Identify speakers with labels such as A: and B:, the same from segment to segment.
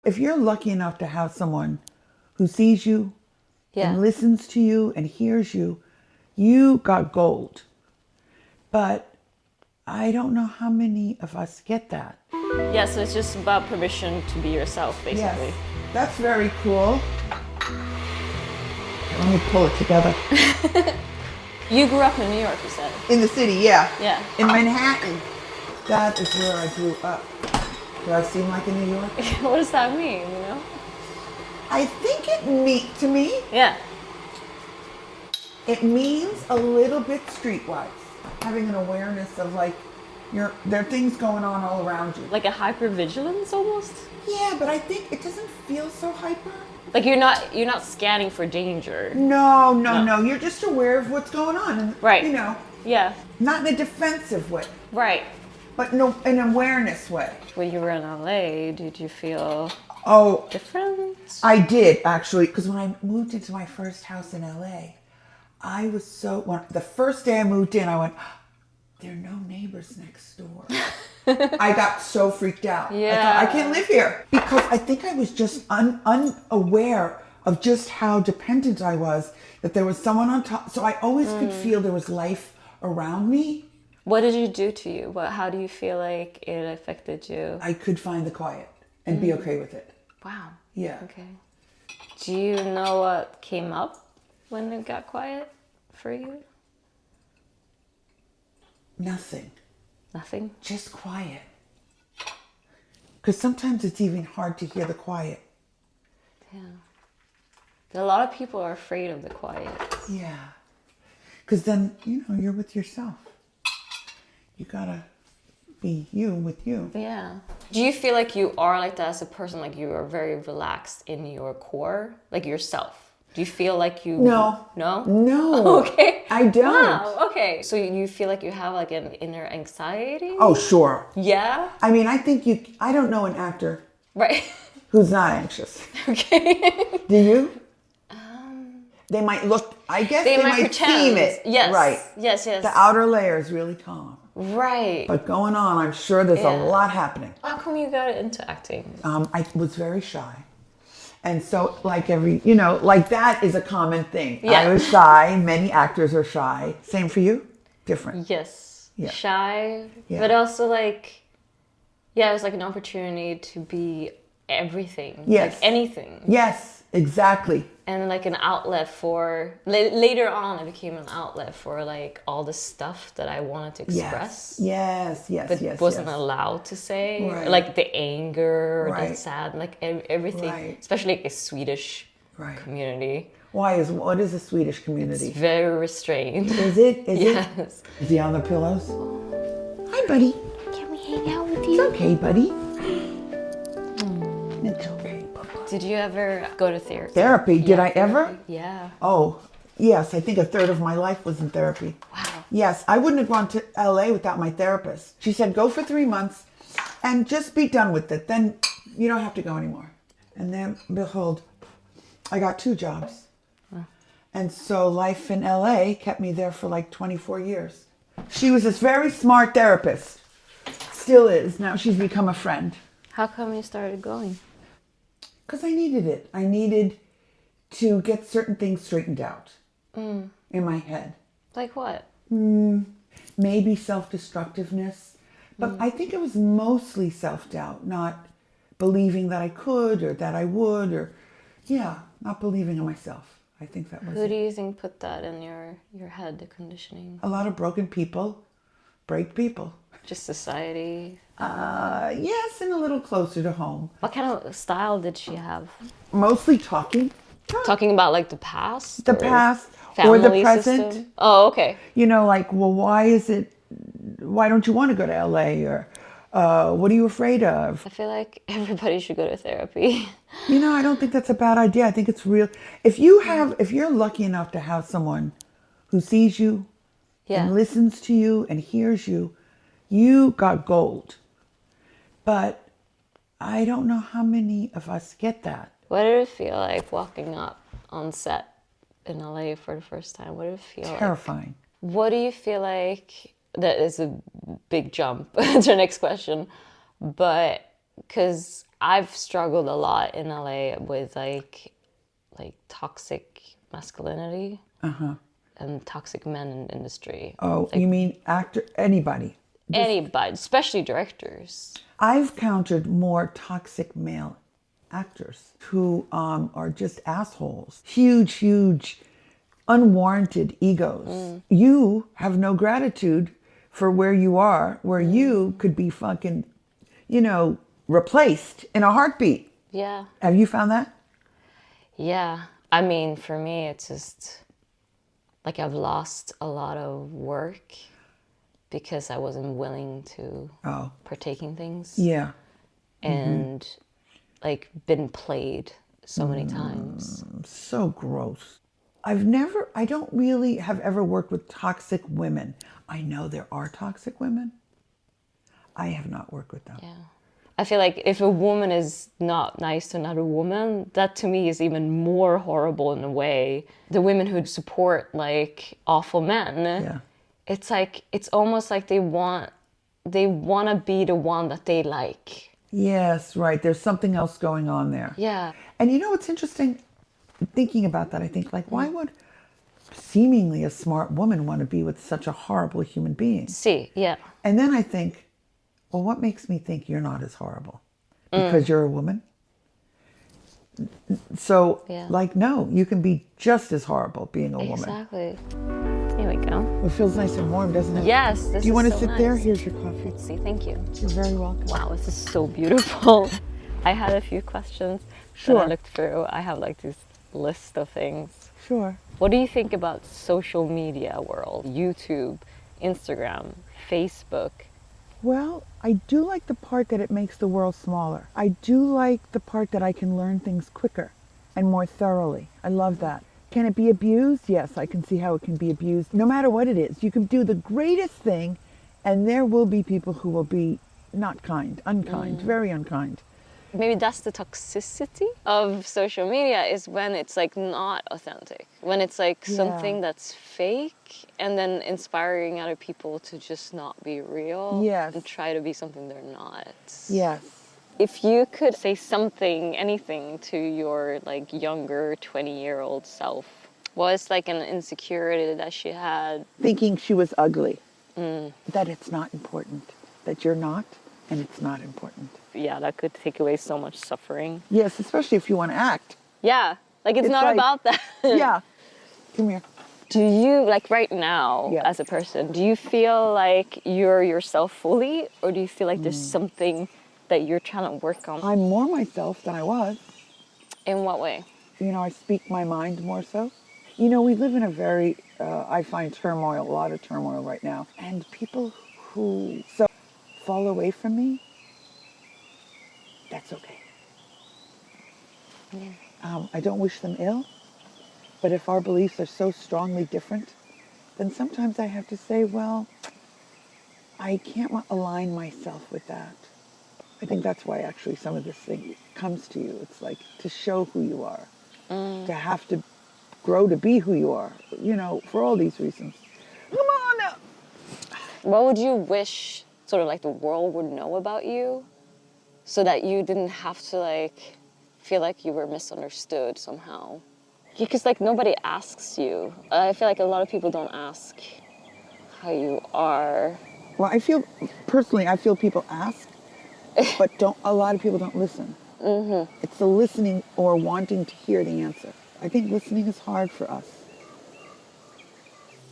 A: If you're lucky enough to have someone who sees you and listens to you and hears you, you got gold. But I don't know how many of us get that.
B: Yeah, so it's just about permission to be yourself, basically.
A: Yes, that's very cool. Let me pull it together.
B: You grew up in New York, you said?
A: In the city, yeah.
B: Yeah.
A: In Manhattan. That is where I grew up. Do I seem like in New York?
B: What does that mean, you know?
A: I think to me,
B: Yeah.
A: it means a little bit streetwise. Having an awareness of like, there are things going on all around you.
B: Like a hypervigilance almost?
A: Yeah, but I think it doesn't feel so hyper.
B: Like you're not scanning for danger.
A: No. You're just aware of what's going on. And,
B: Right.
A: You know,
B: Yeah.
A: not in a defensive way,
B: Right.
A: but no, an awareness way.
B: When you were in LA, did you feel
A: Oh,
B: different?
A: I did actually, because when I moved into my first house in LA, I was the first day I moved in, I went, there are no neighbors next door. I got so freaked out.
B: Yeah.
A: I thought, I can't live here. Because I think I was just unaware of just how dependent I was, that there was someone on top. So I always could feel there was life around me.
B: What did it do to you? How do you feel like it affected you?
A: I could find the quiet and be okay with it.
B: Wow.
A: Yeah.
B: Okay. Do you know what came up when it got quiet for you?
A: Nothing.
B: Nothing?
A: Just quiet. Because sometimes it's even hard to hear the quiet.
B: Yeah. A lot of people are afraid of the quiet.
A: Yeah. Because then, you're with yourself. You gotta be you with you.
B: Yeah. Do you feel like you are like that as a person? Like you are very relaxed in your core? Like yourself? Do you feel like you...
A: No.
B: No?
A: No.
B: Okay.
A: I don't.
B: Wow. Okay. So you feel like you have like an inner anxiety?
A: Oh, sure.
B: Yeah?
A: I mean, I don't know an actor
B: Right.
A: who's not anxious.
B: Okay.
A: Do you? They might look, I guess they might seem it.
B: Yes.
A: Right.
B: Yes.
A: The outer layer is really calm.
B: Right.
A: But going on, I'm sure there's a lot happening.
B: How come you got into acting?
A: I was very shy. And so like like that is a common thing.
B: Yeah.
A: I was shy. Many actors are shy. Same for you? Different.
B: Yes.
A: Yeah.
B: Shy.
A: Yeah.
B: But also like, it was like an opportunity to be everything.
A: Yes.
B: Like anything.
A: Yes, exactly.
B: And like an outlet for, later on it became an outlet for like all the stuff that I wanted to express.
A: Yes.
B: But wasn't allowed to say.
A: Right.
B: Like the anger, the
A: Right.
B: sad, like everything.
A: Right.
B: Especially like a Swedish community.
A: What is a Swedish community?
B: It's very restrained.
A: Is it?
B: Yes.
A: Is he on the pillows? Hi, buddy.
B: Can we hang out with
A: It's
B: you?
A: okay, buddy. It's okay, Papa.
B: Did you ever go to therapy?
A: Therapy? Did I ever?
B: Yeah.
A: Oh, yes. I think a third of my life was in therapy.
B: Wow.
A: Yes, I wouldn't have gone to LA without my therapist. She said, go for 3 months and just be done with it. Then you don't have to go anymore. And then, behold, I got 2 jobs. And so life in LA kept me there for like 24 years. She was this very smart therapist. Still is. Now she's become a friend.
B: How come you started going?
A: Because I needed it. I needed to get certain things straightened out in my head.
B: Like what?
A: Maybe self-destructiveness. But I think it was mostly self-doubt, not believing that I could or that I would not believing in myself. I think that was
B: Who
A: it.
B: do you think put that in your head, the conditioning?
A: A lot of broken people break people.
B: Just society?
A: Yes, and a little closer to home.
B: What kind of style did she have?
A: Mostly talking.
B: Talking about like the past?
A: The
B: or
A: past or the
B: family
A: present.
B: system? Oh, okay.
A: Like, well, why don't you want to go to LA? Or what are you afraid of?
B: I feel like everybody should go to therapy.
A: I don't think that's a bad idea. I think it's real. If you're lucky enough to have someone who sees you and listens to you and hears you, you got gold. But I don't know how many of us get that.
B: What did it feel like walking up on set in LA for the first time? What did it feel like?
A: Terrifying.
B: What do you feel like? That is a big jump to the next question. But because I've struggled a lot in LA with like toxic masculinity and toxic men in the industry.
A: Oh, you mean actor? Anybody?
B: Anybody, especially directors.
A: I've counted more toxic male actors who are just assholes. Huge, huge, unwarranted egos. You have no gratitude for where you are, where you could be fucking, replaced in a heartbeat.
B: Yeah.
A: Have you found that?
B: Yeah. I mean, for me, it's just like I've lost a lot of work because I wasn't willing to partake in things.
A: Yeah.
B: And like been played so many times.
A: So gross. I don't really have ever worked with toxic women. I know there are toxic women. I have not worked with them.
B: Yeah. I feel like if a woman is not nice to another woman, that to me is even more horrible in a way. The women who support like awful men,
A: Yeah.
B: it's like it's almost like they want to be the one that they like.
A: Yes, right. There's something else going on there.
B: Yeah.
A: And you know what's interesting? Thinking about that, I think, like, why would seemingly a smart woman want to be with such a horrible human being?
B: See, yeah.
A: And then I think, well, what makes me think you're not as horrible? Because you're a woman? So,
B: Yeah.
A: like, no, you can be just as horrible being a woman.
B: Exactly. Here we go.
A: It feels nice and warm, doesn't it?
B: Yes, this
A: Do you
B: is
A: want to
B: so
A: sit
B: nice.
A: there? Here's your coffee.
B: Let's see, thank you.
A: You're very welcome.
B: Wow, this is so beautiful. I had a few questions that
A: Sure.
B: I looked through. I have like this list of things.
A: Sure.
B: What do you think about social media world? YouTube, Instagram, Facebook?
A: Well, I do like the part that it makes the world smaller. I do like the part that I can learn things quicker and more thoroughly. I love that. Can it be abused? Yes, I can see how it can be abused. No matter what it is, you can do the greatest thing and there will be people who will be not kind, unkind, very unkind.
B: Maybe that's the toxicity of social media, is when it's like not authentic, when it's like something that's fake and then inspiring other people to just not be real.
A: Yes.
B: And try to be something they're not.
A: Yes.
B: If you could say something, anything to your like younger 20-year-old self, what is like an insecurity that she had?
A: Thinking she was ugly. That it's not important. That you're not, and it's not important.
B: Yeah, that could take away so much suffering.
A: Yes, especially if you want to act.
B: Yeah, like it's not
A: like-
B: about that.
A: Yeah. Come here.
B: Do you, like right now,
A: Yeah.
B: as a person, do you feel like you're yourself fully, or do you feel like there's something that you're trying to work on?
A: I'm more myself than I was.
B: In what way?
A: I speak my mind more so. We live in a very, I find turmoil, a lot of turmoil right now. And people who fall away from me, that's okay.
B: Yeah.
A: I don't wish them ill, but if our beliefs are so strongly different, then sometimes I have to say, well, I can't align myself with that. I think that's why actually some of this thing comes to you. It's like to show who you are, to have to grow to be who you are, for all these reasons. Come on up.
B: What would you wish sort of like the world would know about you so that you didn't have to like feel like you were misunderstood somehow? Because like nobody asks you. I feel like a lot of people don't ask how you are.
A: Well, I feel people ask, but a lot of people don't listen. It's the listening or wanting to hear the answer. I think listening is hard for us.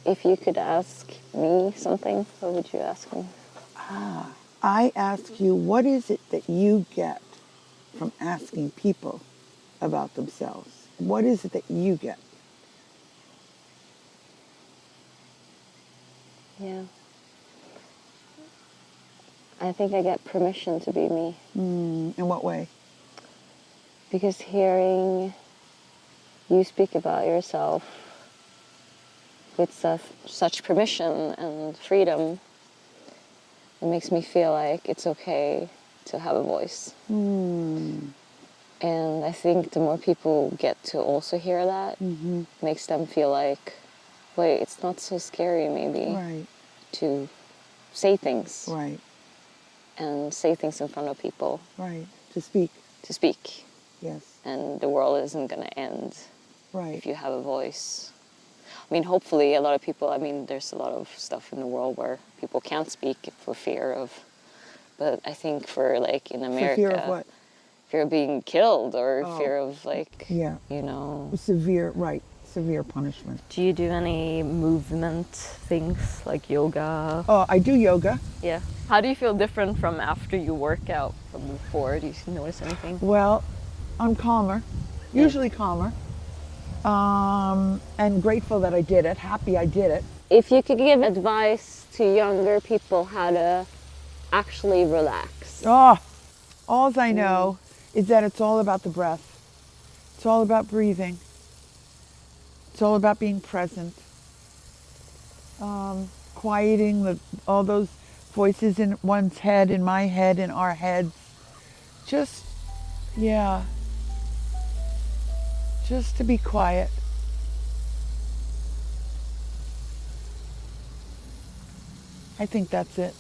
B: If you could ask me something, what would you ask me?
A: I ask you, what is it that you get from asking people about themselves? What is it that you get?
B: Yeah. I think I get permission to be me.
A: In what way?
B: Because hearing you speak about yourself with such permission and freedom, it makes me feel like it's okay to have a voice. And I think the more people get to also hear that, makes them feel like, wait, it's not so scary maybe
A: Right.
B: to say things
A: Right.
B: and say things in front of people.
A: Right. to speak.
B: to speak,
A: Yes,
B: and the world isn't going to end
A: right.
B: if you have a voice. I mean, hopefully a lot of people, I mean, there's a lot of stuff in the world where people can't speak for fear of, but I think for like in America,
A: For fear of what?
B: fear of being killed or
A: Oh.
B: fear of like,
A: Yeah.
B: you know.
A: Severe, right, severe punishment.
C: Do you do any movement things like yoga?
A: Oh, I do yoga.
C: Yeah. How do you feel different from after you work out from before? Do you notice anything?
A: Well, I'm calmer, usually calmer, and grateful that I did it, happy I did it.
B: If you could give advice to younger people how to actually relax.
A: Oh, all I know is that it's all about the breath. It's all about breathing. It's all about being present. Quieting all those voices in one's head, in my head, in our heads. Just, yeah. Just to be quiet. I think that's it.